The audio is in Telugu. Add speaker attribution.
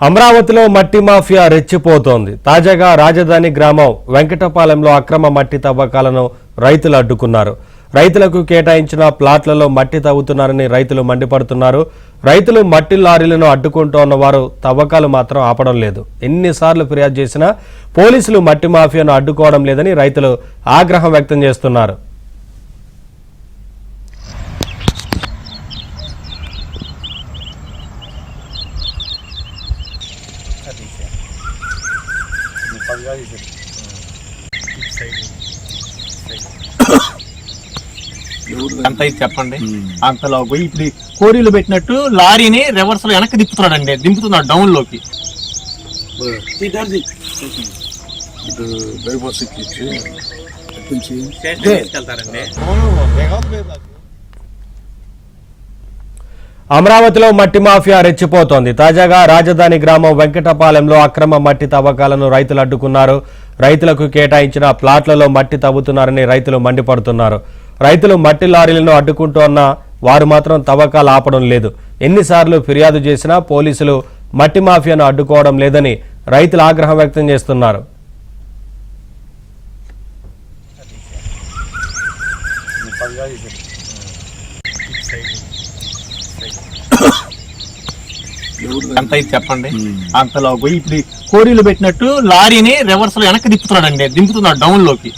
Speaker 1: అమరావతిలో మట్టి మాఫియా రెచ్చిపోతోంది. తాజాగా రాజధాని గ్రామం వెంకటపాలెంలో అక్రమ మట్టి తవ్వకాలను రైతులు అడ్డుకున్నారు. రైతులకు కేటాయించిన ప్లాట్లలో మట్టి తవ్వుతున్నారని రైతులు మండిపడుతున్నారు. రైతులు మట్టి లారీలను అడ్డుకుంటోన్న వారు తవ్వకాలు మాత్రం ఆపడం లేదు. ఎన్నిసార్లు ఫిర్యాదు చేసినా పోలీసులు మట్టి మాఫియాను అడ్డుకోవడం లేదని రైతులు ఆగ్రహం వ్యక్తం చేస్తున్నారు.
Speaker 2: అంత ఇది చెప్పండి. అంతలో పోయి ఇప్పుడు కోరీలు పెట్టినట్టు లారీని రివర్స్ లో వెనక్కి దింపుతున్నాడండి, దింపుతున్నాడు డౌన్ లోకి.
Speaker 1: అమరావతిలో మట్టి మాఫియా రెచ్చిపోతోంది. తాజాగా రాజధాని గ్రామం వెంకటపాలెంలో అక్రమ మట్టి తవ్వకాలను రైతులు అడ్డుకున్నారు. రైతులకు కేటాయించిన ప్లాట్లలో మట్టి తవ్వుతున్నారని రైతులు మండిపడుతున్నారు. రైతులు మట్టి లారీలను అడ్డుకుంటోన్న వారు మాత్రం తవ్వకాలు ఆపడం లేదు. ఎన్నిసార్లు ఫిర్యాదు చేసినా పోలీసులు మట్టి మాఫియాను అడ్డుకోవడం లేదని రైతులు ఆగ్రహం వ్యక్తం చేస్తున్నారు.
Speaker 2: అంత ఇది చెప్పండి. అంతలో పోయి ఇప్పుడు కోరీలు పెట్టినట్టు లారీని రివర్స్ లో వెనక్కి దింపుతున్నాడండి, దింపుతున్నాడు డౌన్ లోకి.